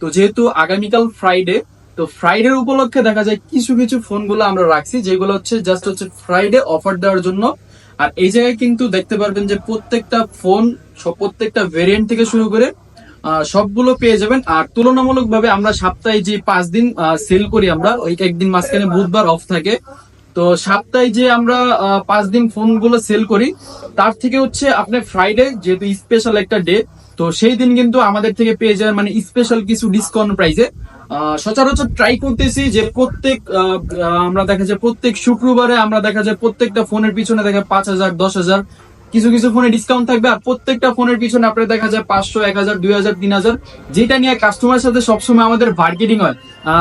তো যেহেতু আগামীকাল ফ্রাইডে, তো ফ্রাইডের উপলক্ষে দেখা যায় কিছু কিছু ফোনগুলো আমরা রাখছি যেগুলো হচ্ছে জাস্ট হচ্ছে ফ্রাইডে অফার দেওয়ার জন্য। আর এই জায়গায় কিন্তু দেখতে পারবেন যে প্রত্যেকটা ফোন প্রত্যেকটা ভেরিয়েন্ট থেকে শুরু করে সবগুলো পেয়ে যাবেন। আর তুলনামূলক ভাবে আমরা সপ্তাহে যে 5 দিন সেল করি, আমরা ওই একদিন মাঝখানে বুধবার অফ থাকে, তো সপ্তাহে যে আমরা 5 দিন ফোনগুলো সেল করি, তার থেকে হচ্ছে আপনি ফ্রাইডে যেহেতু স্পেশাল একটা ডে, তো সেই দিন কিন্তু আমাদের থেকে পেয়ে যাবেন মানে স্পেশাল কিছু ডিসকাউন্ট প্রাইসে। সচরাচর ট্রাই করতেছি যে প্রত্যেক আমরা দেখা যায় প্রত্যেক শুক্রবারে আমরা দেখা যায় প্রত্যেকটা ফোনের পিছনে দেখা 5,000 10,000 কিছু কিছু ফোনে ডিসকাউন্ট থাকবে। আর প্রত্যেকটা ফোনের পিছনে আপনার দেখা যায় 500 1,000 2,000 3,000, যেটা নিয়ে কাস্টমারের সাথে সবসময় আমাদের মার্কেটিং হয়।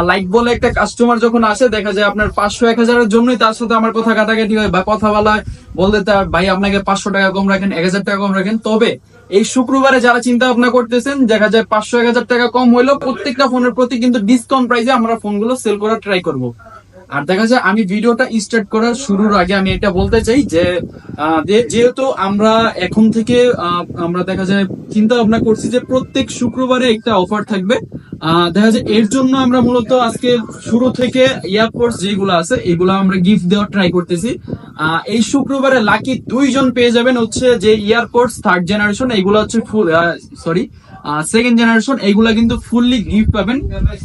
লাইক বলে একটা কাস্টমার যখন আসে দেখা যায় আপনার 500 1,000-এর জন্যই তার সাথে আমার কথা কাটাকাটি হয় বা কথা বলা হয়, বলতে তার ভাই আপনাকে 500 টাকা কম রাখেন 1,000 টাকা কম রাখেন। তবে এই শুক্রবারে যারা চিন্তা ভাবনা করতেছেন দেখা যায় 500 1,000 টাকা কম হইলেও প্রত্যেকটা ফোনের প্রতি কিন্তু ডিসকাউন্ট প্রাইসে আমরা ফোনগুলো সেল করার ট্রাই করব। আর দেখা যায় আমি ভিডিওটা স্টার্ট করার শুরুর আগে আমি এটা বলতে চাই যে যেহেতু আমরা এখন থেকে আমরা দেখা যায় চিন্তা ভাবনা করছি যে প্রত্যেক শুক্রবারে একটা অফার থাকবে। দেখা যায় এর জন্য আমরা মূলত আজকে শুরু থেকে ইয়ারপোর্টস যেগুলো আছে এগুলো আমরা গিফট দেওয়ার ট্রাই করতেছি। এই শুক্রবারে লাকি 2 জন পেয়ে যাবেন হচ্ছে যে ইয়ারপোর্টস 3rd জেনারেশন, এগুলো হচ্ছে ফুল সরি 2nd জেনারেশন, এগুলা কিন্তু ফুললি গিফট পাবেন,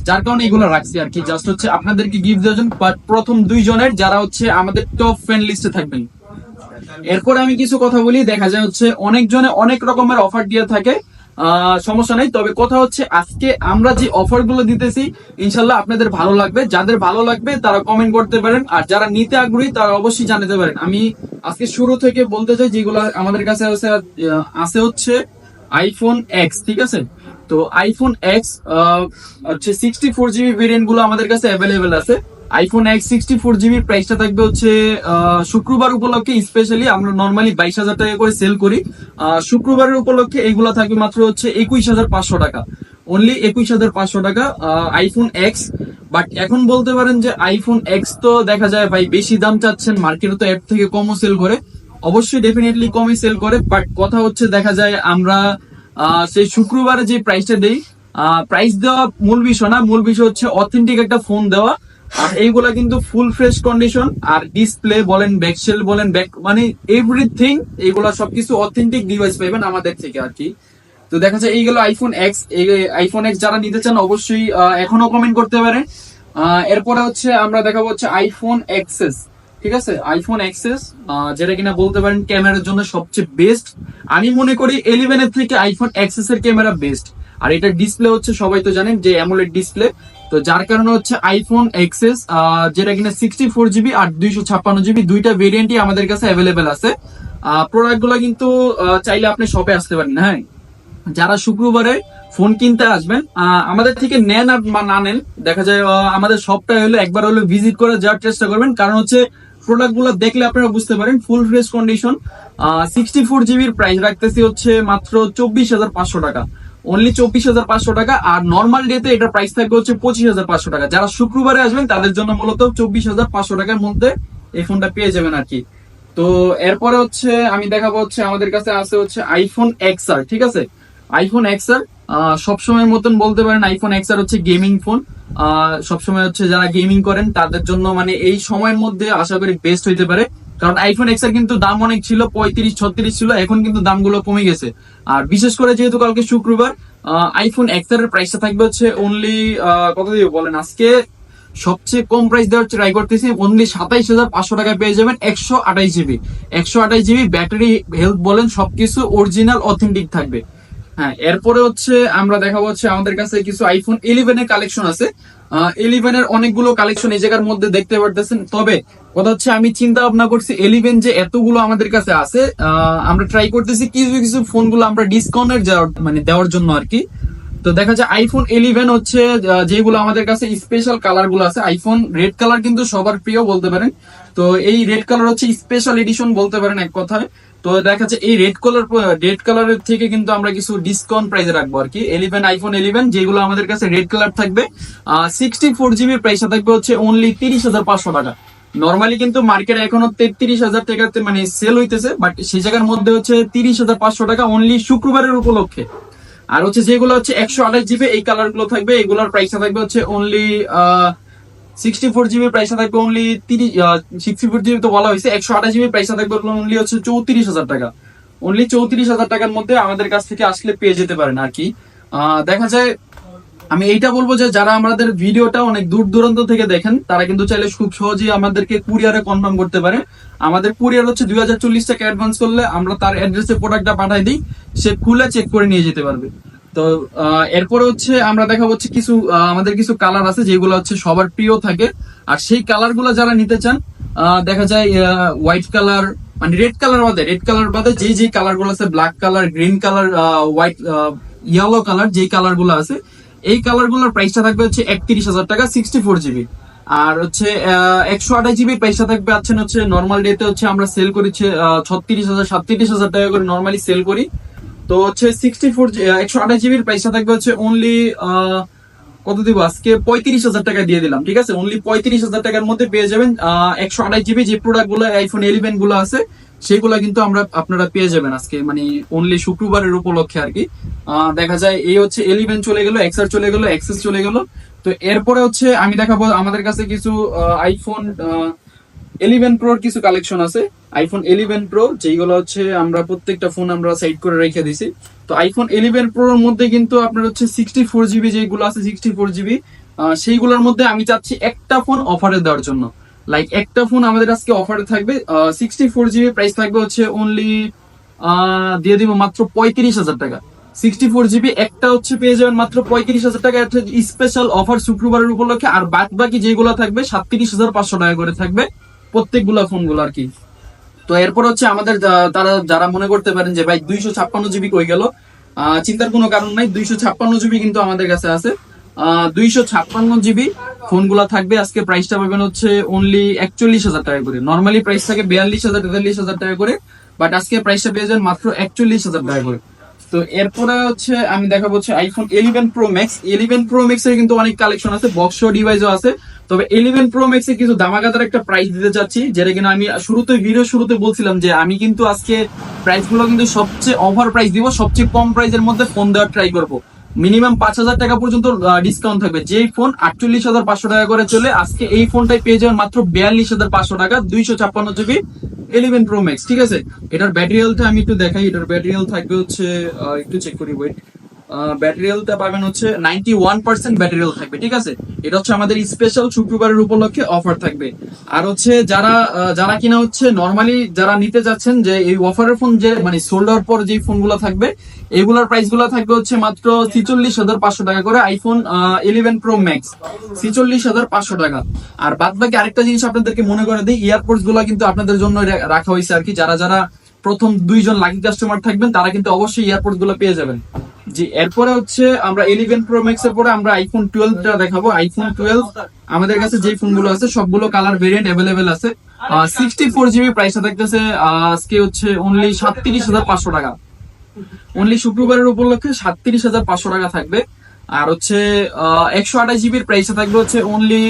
যার কারণে এগুলো রাখছি আর কি, জাস্ট হচ্ছে আপনাদেরকে গিফট দেওয়ার জন্য। বাট প্রথম 2 জনের যারা হচ্ছে আমাদের টপ ফ্রেন্ড লিস্টে থাকবেন। এরপরে আমি কিছু কথা বলি, দেখা যায় হচ্ছে অনেকজনে অনেক রকমের অফার দিয়ে থাকে, সমস্যা নাই। তবে কথা হচ্ছে আজকে আমরা যে অফার গুলো দিতেছি ইনশাল্লাহ আপনাদের ভালো লাগবে, যাদের ভালো লাগবে তারা কমেন্ট করতে পারেন, আর যারা নিতে আগ্রহী তারা অবশ্যই জানাতে পারেন। আমি আজকে শুরু থেকে বলতে চাই যেগুলো আমাদের কাছে আছে হচ্ছে আইফোন এক্স, ঠিক আছে। তো আইফোন এক্স হচ্ছে 64 GB ভেরিয়েন্ট গুলো আমাদের কাছে অ্যাভেলেবেল আছে। আইফোন এক্স 64 GB প্রাইসটা থাকবে হচ্ছে শুক্রবার উপলক্ষে স্পেশালি আমরা নর্মালি 22,000 টাকা করে সেল করি, শুক্রবারের উপলক্ষে এইগুলো থাকবে মাত্র হচ্ছে 21,500 টাকা, অনলি 21,500 টাকা আইফোন এক্স। বাট এখন বলতে পারেন যে আইফোন এক্স তো দেখা যায় ভাই বেশি দাম চাচ্ছেন, মার্কেটে তো এর থেকে কমও সেল করে, অবশ্যই ডেফিনেটলি কমই সেল করে। বাট কথা হচ্ছে দেখা যায় আমরা সেই শুক্রবারে যে প্রাইসটা দেই, প্রাইস দেওয়া মূল বিষয় না, মূল বিষয় হচ্ছে অথেন্টিক একটা ফোন দেওয়া। আর এইগুলা কিন্তু ফুল ফ্রেশ কন্ডিশন, আর ডিসপ্লে বলেন ব্যাকশেল বলেন ব্যাক মানে এভরিথিং এগুলা সবকিছু অথেন্টিক ডিভাইস পাবেন আমাদের থেকে আর কি। তো দেখা যায় এইগুলো আইফোন এক্স, আইফোন এক্স যারা নিতে চান অবশ্যই এখনো কমেন্ট করতে পারেন। এরপরে হচ্ছে আমরা দেখাবো হচ্ছে আইফোন এক্সেস, ঠিক আছে। আইফোন এক্সেস যেটা কিনা বলতে পারেন ক্যামেরার জন্য সবচেয়ে বেস্ট, আমি মনে করি 11 এর থেকে আইফোন এক্সেস এর ক্যামেরা বেস্ট। আর এটার ডিসপ্লে হচ্ছে সবাই তো জানেন যে অ্যামোলেড ডিসপ্লে, তো যার কারণে হচ্ছে আইফোন এক্সেস যেটা কিনা 64 GB আর 256 GB দুইটা ভেরিয়েন্টই আমাদের কাছে অ্যাভেলেবেল আছে। প্রোডাক্ট গুলো কিন্তু চাইলে আপনি শপে আসতে পারেন। হ্যাঁ, যারা শুক্রবারে ফোন কিনতে আসবেন আমাদের থেকে নেন আর না নেন, দেখা যায় আমাদের শপটা হলো একবার হলো ভিজিট করে যাওয়ার চেষ্টা করবেন, কারণ হচ্ছে প্রোডাক্ট গুলো দেখলে আপনারা বুঝতে পারেন full fresh condition. 64 GB price রাখতেছি হচ্ছে মাত্র 24,500 টাকা, অনলি 24,500 টাকা। আর নর্মাল ডেতে এটা প্রাইস থাকবে হচ্ছে 25,500 টাকা। যারা শুক্রবারে আসবেন তাদের জন্য মূলত 24,500 টাকার মধ্যে এই ফোনটা পেয়ে যাবেন আর কি। তো এরপরে হচ্ছে আমি দেখাবো হচ্ছে আমাদের কাছে আছে হচ্ছে আইফোন এক্সআর, ঠিক আছে। আইফোন এক্সআর সবসময়ের মতন বলতে পারেন আইফোন এক্সআর হচ্ছে গেমিং ফোন, সবসময় হচ্ছে যারা গেমিং করেন তাদের জন্য মানে এই সময়ের মধ্যে আশা করি বেস্ট হইতে পারে। কারণ আইফোন এক্সআর কিন্তু দাম অনেক ছিল, 35-36 ছিল, এখন কিন্তু দামগুলো কমে গেছে। আর বিশেষ করে যেহেতু কালকে শুক্রবার, আইফোন এক্সআর এর প্রাইসটা থাকবে হচ্ছে অনলি কত দিয়ে বলেন, আজকে সবচেয়ে কম প্রাইস দেওয়ার ট্রাই করতেছি, অনলি 27,500 টাকায় পেয়ে যাবেন 128 GB। 128 GB ব্যাটারি হেলথ বলেন সবকিছু অরিজিনাল অথেন্টিক থাকবে। হ্যাঁ, এরপরে হচ্ছে আমরা দেখাবো হচ্ছে আমাদের কাছে কিছু আইফোন 11 এর কালেকশন আছে। 11 এর অনেকগুলো কালেকশন এই জায়গার মধ্যে দেখতে পারতেছেন। তবে কথা হচ্ছে আমি চিন্তা ভাবনা করছি 11 যে এতগুলো আমাদের কাছে আছে, আমরা ট্রাই করতেছি কিছু কিছু ফোনগুলো আমরা ডিসকাউন্টের দেওয়ার জন্য আর কি। তো দেখা যায় আইফোন 11 হচ্ছে যেগুলো আমাদের কাছে স্পেশাল কালার গুলো আছে, আইফোন রেড কালার কিন্তু সবার প্রিয় বলতে পারেন। তো এই রেড কালার হচ্ছে স্পেশাল এডিশন বলতে পারেন এক কথায়। তো দেখা যাচ্ছে এই রেড কালারের থেকে কিন্তু আমরা কিছু ডিসকাউন্ট প্রাইসে রাখবো আর কি। আইফোন 11 যেগুলো আমাদের কাছে রেড কালার থাকবে 64 GB প্রাইসটা থাকবে হচ্ছে অনলি 30,500 টাকা। নর্মালি কিন্তু মার্কেটে এখনো 33,000 টাকাতে মানে সেল হইতেছে, বাট সেই জায়গার মধ্যে হচ্ছে 30,500 টাকা অনলি শুক্রবারের উপলক্ষে। আর হচ্ছে যেগুলো হচ্ছে 128 জিবি এই কালার গুলো থাকবে, এগুলোর প্রাইসটা থাকবে হচ্ছে অনলি 64 জিবি, প্রাইসটা থাকবে অনলি 64 জিবি তো বলা হয়েছে, 128 জিবি প্রাইসটা থাকবে অনলি হচ্ছে 34,000 টাকা। অনলি 34,000 টাকার মধ্যে আমাদের কাছ থেকে আসলে পেয়ে যেতে পারেন আর কি। দেখা যায় আমি এইটা বলবো যে যারা আমাদের ভিডিওটা অনেক দূর দূরান্ত থেকে দেখেন তারা কিন্তু চাইলে খুব সহজেই আমাদেরকে কুরিয়ারে কনফার্ম করতে পারে। আমাদের কুরিয়ার হচ্ছে 2040 টাকা অ্যাডভান্স করলে আমরা তার অ্যাড্রেসে প্রোডাক্টটা পাঠাই দিই, সে খুলে চেক করে নিয়ে যেতে পারবে। তো এরপরে হচ্ছে আমরা দেখা হচ্ছে কিছু আমাদের কিছু কালার আছে যেগুলো হচ্ছে সবার প্রিয় থাকে। আর সেই কালার গুলো যারা নিতে চান, দেখা যায় হোয়াইট কালার মানে রেড কালার বাদে যে কালার গুলো আছে, black colour, green colour, white, yellow colour, যে কালার গুলো আছে এই কালার গুলোর প্রাইসটা থাকবে হচ্ছে 31,000 টাকা 64 জিবি। আর হচ্ছে 128 জিবি প্রাইসটা থাকবে হচ্ছে নর্মাল ডেতে হচ্ছে আমরা সেল করি 36,000 37,000 টাকা করে নর্মালি সেল করি। তো হচ্ছে 128 জিবির প্রাইসটা থাকবে হচ্ছে অনলি কত দিব আজকে, 35,000 টাকা দিয়ে দিলাম, ঠিক আছে। অনলি 35,000 টাকার মধ্যে পেয়ে যাবেন 128 জিবি যে প্রোডাক্ট গুলো আইফোন 11 গুলো আছে সেগুলা কিন্তু আপনারা পেয়ে যাবেন আজকে, মানে অনলি শুক্রবারের উপলক্ষে আর কি। দেখা যায় এই হচ্ছে 11 চলে গেল, এক্সআর চলে গেল, এক্সএস চলে গেল। তো এরপরে হচ্ছে আমি দেখাবো আমাদের কাছে কিছু আইফোন 11 প্রোর কিছু কালেকশন আছে। আইফোন 11 প্রো যেগুলো হচ্ছে আমরা প্রত্যেকটা ফোন আমরা সাইড করে রেখে দিছি। তো আইফোন 11 প্রোর মধ্যে কিন্তু আপনার হচ্ছে 64 জিবি যেগুলো আছে, 64 জিবি সেইগুলোর মধ্যে আমি চাচ্ছি একটা ফোন অফারে দেওয়ার জন্য। লাইক একটা ফোন আমাদের আজকে অফারে থাকবে, 64 জিবি প্রাইস থাকবে হচ্ছে অনলি দিয়ে দিব মাত্র 35,000 টাকা। 64 জিবি একটা হচ্ছে পেয়ে যাবেন মাত্র 35,000 টাকা, একটা স্পেশাল অফার শুক্রবারের উপলক্ষে। আর বাদ বাকি যেগুলো থাকবে 37,500 টাকা করে থাকবে প্রত্যেকগুলা ফোনগুলো আর কি। তো এরপর হচ্ছে আমাদের তারা যারা মনে করতে পারেন যে ভাই 256 জিবি কই গেল, চিন্তার কোনো কারণ নাই, 256 জিবি কিন্তু আমাদের কাছে আছে। 256 জিবি ফোনগুলা থাকবে আজকে, প্রাইসটা পাবেন হচ্ছে অনলি 41,000 টাকা করে। নর্মালি প্রাইস থাকে 42,000 43,000 টাকা করে, বাট আজকে প্রাইসটা পেয়ে যাবেন মাত্র 41,000 টাকা করে। তো এরপরে হচ্ছে আমি দেখাবো হচ্ছে iPhone 11 pro max. 11 pro max এর কিন্তু অনেক কালেকশন আছে, বক্স ডিভাইসও আছে। তবে 11 প্রো ম্যাক্স এর কিছু দামাকাদার একটা প্রাইস দিতে চাচ্ছি, যেটা কিনা আমি ভিডিও শুরুতে বলছিলাম যে আমি কিন্তু আজকে প্রাইস গুলো কিন্তু সবচেয়ে অফার প্রাইস দিব, সবচেয়ে কম প্রাইসের মধ্যে ফোন দেওয়ার ট্রাই করবো। মিনিমাম 5,000 টাকা পর্যন্ত ডিসকাউন্ট থাকবে। যেই ফোন 48,500 টাকা করে চলে, আজকে এই ফোনটাই পেয়ে যাবেন মাত্র 42,500 টাকা, 256 জিবি 11 প্রো ম্যাক্স, ঠিক আছে। এটার ব্যাটারি হেলথ আমি একটু দেখাই। এটার ব্যাটারি হেলথ থাকবে হচ্ছে একটু চেক করি, ওয়েট। ব্যাটারি হেলথটা পাবেন হচ্ছে 91% ব্যাটারি হেলথ থাকবে, ঠিক আছে। এটা হচ্ছে আমাদের স্পেশাল শুক্রবারের উপলক্ষে অফার থাকবে। আর হচ্ছে যারা কিনা হচ্ছে নর্মালি যারা নিতে যাচ্ছেন যে এই অফারের ফোন যে মানে সোল্ড আউট পর যে ফোনগুলো থাকবে এগুলোর প্রাইস গুলো থাকবে হচ্ছে মাত্র 46,500 টাকা করে। আইফোন 11 প্রো ম্যাক্স 46,500 টাকা। আর বাদ বাকি আরেকটা জিনিস আপনাদেরকে মনে করে দিই, ইয়ারপোর্টস গুলো কিন্তু আপনাদের জন্য রাখা হয়েছে আর কি। যারা প্রথম 2 জন লাকি কাস্টমার থাকবেন তারা কিন্তু অবশ্যই এয়ারপোর্টস গুলো পেয়ে যাবেন। জি, এরপরে হচ্ছে আমরা 11 প্রো ম্যাক্স এর পরে আমরা আইফোন 12টা দেখাবো। আইফোন 12 আমাদের কাছে যে ফোনগুলো আছে সবগুলো কালার ভেরিয়েন্ট অ্যাভেলেবেল আছে। 64 জিবি প্রাইসটা থাকতেছে আজকে হচ্ছে অনলি 37,500 টাকা। অনলি শুক্রবারের উপলক্ষে 37,500 টাকা থাকবে। আর হচ্ছে 128 জিবির প্রাইসটা থাকবে হচ্ছে অনলি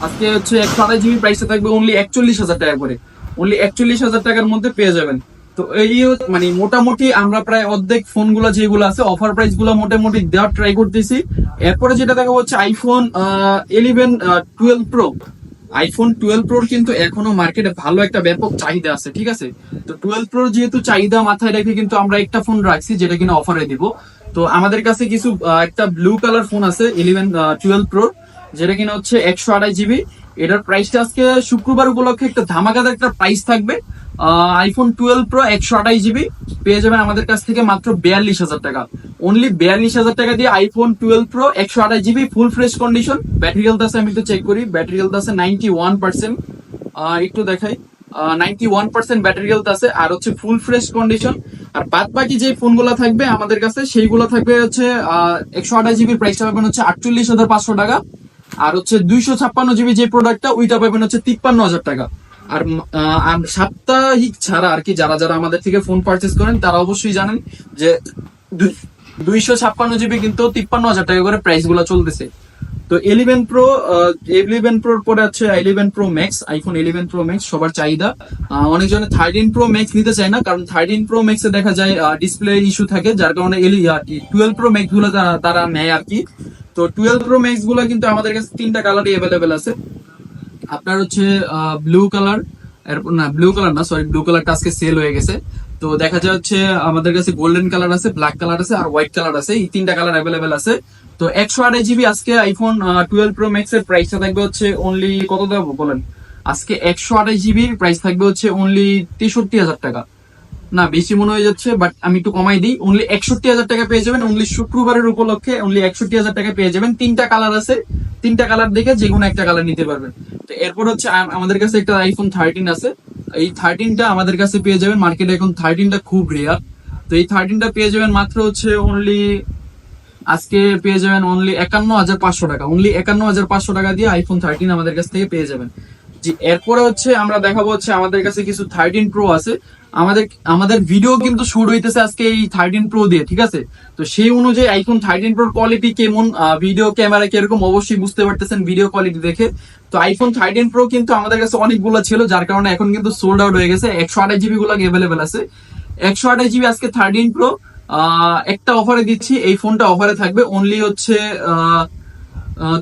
আজকে হচ্ছে 128 জিবির প্রাইসটা থাকবে অনলি 41,000 টাকা করে। অনলি 41,000 টাকার মধ্যে পেয়ে যাবেন। তো এই মানে মোটামুটি আমরা প্রায় অর্ধেক ফোনগুলো যেগুলো আছে অফার প্রাইস গুলো মোটামুটি দেওয়ার ট্রাই করতেছি। এরপরে যেটা দেখা হচ্ছে আইফোন 12 প্রো। আইফোন 12 প্রোর কিন্তু এখনো মার্কেটে ভালো একটা ব্যাপক চাহিদা আছে, ঠিক আছে। তো 12 প্রোর যেহেতু চাহিদা মাথায় রেখে কিন্তু আমরা একটা ফোন রাখছি যেটা কিনা অফারে দিব। তো আমাদের কাছে কিছু একটা ব্লু কালার ফোন আছে 12 প্রো, যেটা কিনা হচ্ছে 128 জিবি। এটার প্রাইসটা আজকে শুক্রবার উপলক্ষে একটা ধামাকাদার একটা প্রাইস থাকবে। আইফোন 12 প্রো 128 জিবি পেয়ে যাবেন আমাদের কাছ থেকে মাত্র 42,000 টাকা। অনলি 42,000 টাকা দিয়ে iPhone 12 pro 128 GB full fresh condition. Battery health আছে আমি একটু চেক করি, ব্যাটারি হেলথ আছে 91%। একটু দেখাই, 91% ব্যাটারি হেলথ আছে আর হচ্ছে ফুল ফ্রেশ কন্ডিশন। আর বাদ বাকি যে ফোনগুলো থাকবে আমাদের কাছে সেইগুলো থাকবে হচ্ছে 128 জিবির প্রাইসটা পাবেন হচ্ছে 48,500 টাকা। আর হচ্ছে 256 জিবি যে প্রোডাক্টটা ওইটা পাবেন হচ্ছে 53,000 টাকা। আর সাপ্তাহিক ছাড়া আর কি যারা আমাদের থেকে ফোন পারচেস করেন তারা অবশ্যই জানেন যে 256 জিবি কিন্তু 53,000 টাকা করে প্রাইস গুলো চলতেছে। তো 11 প্রোর পরে আছে 11 pro max, iPhone 11 pro max সবার চাহিদা। অনেকজনে 13 প্রো ম্যাক্স নিতে চায় না, কারণ 13 প্রো ম্যাক্স এ দেখা যায় ডিসপ্লে ইস্যু থাকে, যার কারণে 12 প্রো ম্যাক্স গুলো তারা নেয় আর কি। তো 12 প্রো ম্যাক্স গুলো কিন্তু আমাদের কাছে 3টা কালারই অ্যাভেলেবেল আছে। আপনার হচ্ছে ব্লু কালার, না ব্লু কালার না, সরি ব্লু কালারটা আজকে সেল হয়ে গেছে। তো দেখা যায় হচ্ছে আমাদের কাছে গোল্ডেন কালার আছে, ব্ল্যাক কালার আছে আর হোয়াইট কালার আছে, এই 3টা কালার অ্যাভেলেবেল আছে। তো 128 জিবি আজকে আইফোন 12 প্রো ম্যাক্স এর প্রাইসটা থাকবে হচ্ছে অনলি কত দেবো বলেন? আজকে 128 জিবির প্রাইস থাকবে হচ্ছে অনলি 63,000 টাকা। না বেশি মনে হয়ে যাচ্ছে, বাট আমি একটু কমাই দিই, অনলি 61,000 টাকা পেয়ে যাবেন। অনলি শুক্রবারের উপলক্ষে অনলি 61,000 টাকা পেয়ে যাবেন। 3টা কালার আছে, 3টা কালার দেখে যে কোনো একটা কালার নিতে পারবেন। তো এরপর হচ্ছে আমাদের কাছে একটা আইফোন 13 আছে। এই 13টা আমাদের কাছে পেয়ে যাবেন, মার্কেটে এখন 13টা খুব রেয়ার। তো এই 13টা পেয়ে যাবেন মাত্র হচ্ছে অনলি, আজকে পেয়ে যাবেন অনলি 51,500 টাকা। অনলি 51,500 টাকা দিয়ে আইফোন 13 আমাদের কাছ থেকে পেয়ে যাবেন। জি, এরপরে হচ্ছে আমরা দেখাবো হচ্ছে আমাদের কাছে কিছু 13 প্রো আছে। আমাদের আমাদের ভিডিও কিন্তু শুট হইতেছে আজকে এই 13 প্রো দিয়ে, ঠিক আছে? তো সেই অনুযায়ী আইফোন 13 প্রোর কোয়ালিটি কেমন, ভিডিও ক্যামেরা কিরকম অবশ্যই বুঝতে পারতেছেন ভিডিও কোয়ালিটি দেখে। তো আইফোন 13 প্রো কিন্তু আমাদের কাছে অনেকগুলো ছিল, যার কারণে এখন কিন্তু সোল্ড আউট হয়ে গেছে। 128 জিবি গুলো অ্যাভেলেবেল আছে। 128 জিবি আজকে 13 প্রো একটা অফারে দিচ্ছি, এই ফোনটা অফারে থাকবে অনলি হচ্ছে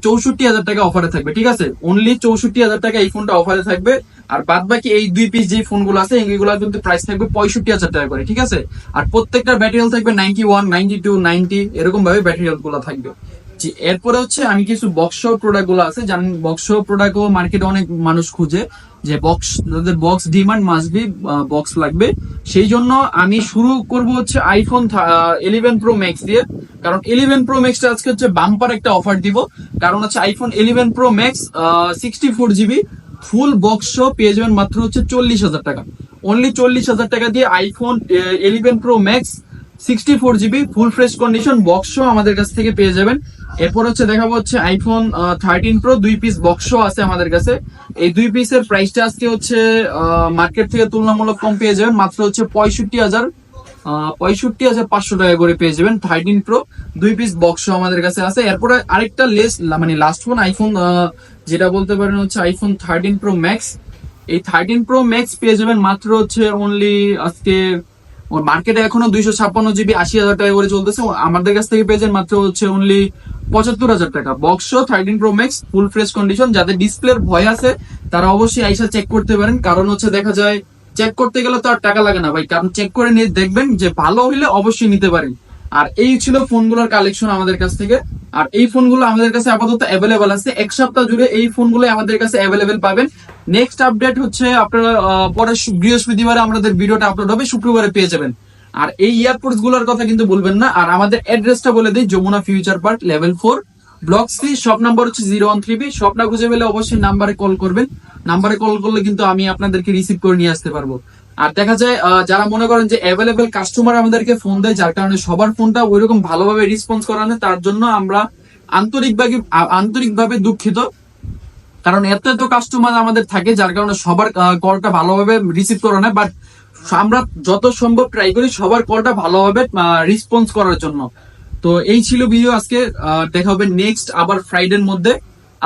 64,000 টাকা অফারে থাকবে, ঠিক আছে? অনলি 64,000 টাকা এই ফোনটা অফারে থাকবে। আর বাদ বাকি এই 2 পিস যে ফোনগুলো আছে এইগুলো কিন্তু প্রাইস থাকবে 65,000 টাকা করে, ঠিক আছে? আর প্রত্যেকটার ব্যাটারি থাকবে 91, 92, 90 এরকম ভাবে ব্যাটারি গুলো থাকবে। জি, এরপরে হচ্ছে আমি কিছু বক্স প্রোডাক্ট গুলো আছে, জানেন বক্স প্রোডাক্টও মার্কেটে অনেক মানুষ খুঁজে, যে বক্স, যাদের box demand must be box লাগবে। সেই জন্য আমি শুরু করব হচ্ছে আইফোন 11 প্রো ম্যাক্স দিয়ে। কারণ 11 প্রো ম্যাক্সটা আজকে হচ্ছে বাম্পার একটা অফার দিব। কারণ হচ্ছে iPhone 11 pro max 64 GB full box পেয়ে যাবেন মাত্র হচ্ছে 40,000 টাকা। অনলি 40,000 টাকা দিয়ে iPhone 11 pro max 64 GB full fresh condition box আমাদের কাছ থেকে পেয়ে যাবেন। এরপর হচ্ছে দেখাবো হচ্ছে আইফোন 13 প্রো 2 পিস বক্স আছে আমাদের কাছে। এই 2 পিসের প্রাইসটা আজকে হচ্ছে মার্কেট থেকে তুলনামূলক কম পেয়ে যাবেন, মাত্র হচ্ছে 65,500 টাকা করে পেয়ে যাবেন। 13 প্রো 2 পিস বক্স আমাদের কাছে আছে। এরপরে আরেকটা মানে লাস্ট ফোন আইফোন, যেটা বলতে পারেন হচ্ছে আইফোন 13 প্রো ম্যাক্স। এই 13 প্রো ম্যাক্স পেয়ে যাবেন মাত্র হচ্ছে অনলি আজকে মার্কেটে এখনো 256 জিবি 80,000 টাকা করে চলতেছে, আমাদের কাছ থেকে পেয়ে যান মাত্র হচ্ছে অনলি 75,000 টাকা। Box 13 pro max full fresh condition. যাদের ডিসপ্লের ভয় আছে তারা অবশ্যই আইসা চেক করতে পারেন, কারণ হচ্ছে দেখা যায় চেক করতে গেলে তো আর টাকা লাগে না ভাই, কারণ চেক করে নিয়ে দেখবেন যে ভালো হইলে অবশ্যই নিতে পারেন। আর এই ছিল ফোনগুলোর কালেকশন আমাদের কাছ থেকে। আর এই ফোনগুলো আমাদের কাছে আপাতত অ্যাভেলেবেল আছে, এক সপ্তাহ জুড়ে এই ফোনগুলো আমাদের কাছে অ্যাভেলেবেল পাবেন। নেক্সট আপডেট হচ্ছে আপনারা পরের বৃহস্পতিবারে আমাদের ভিডিওটা আপলোড হবে, শুক্রবারে পেয়ে যাবেন। আর এই ইয়ারপোর্টস গুলোর কথা কিন্তু বলবেন না। আর আমাদের অ্যাড্রেসটা বলে দিই, Jamuna future park level 4 block 3, shop number হচ্ছে 013B। শপ না খুঁজে পেলে অবশ্যই নাম্বারে কল করবেন, নাম্বারে কল করলে কিন্তু আমি আপনাদেরকে রিসিভ করে নিয়ে আসতে পারবো। আর দেখা যায় যারা মনে করেন যে অ্যাভেলেবেল কাস্টমার আমাদেরকে ফোন দেয়, যার কারণে সবার ফোনটা ওইরকম ভালোভাবে রেসপন্স করা না, তার জন্য আমরা আন্তরিকভাবে দুঃখিত। কারণ এত এত কাস্টমার আমাদের থাকে, যার কারণে সবার কলটা ভালোভাবে রিসিভ করে না, বাট আমরা যত সম্ভব ট্রাই করি সবার কলটা ভালোভাবে রেসপন্স করার জন্য। তো এই ছিল ভিডিও আজকে, দেখা হবে নেক্সট আবার ফ্রাইডের মধ্যে।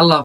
আল্লাহ।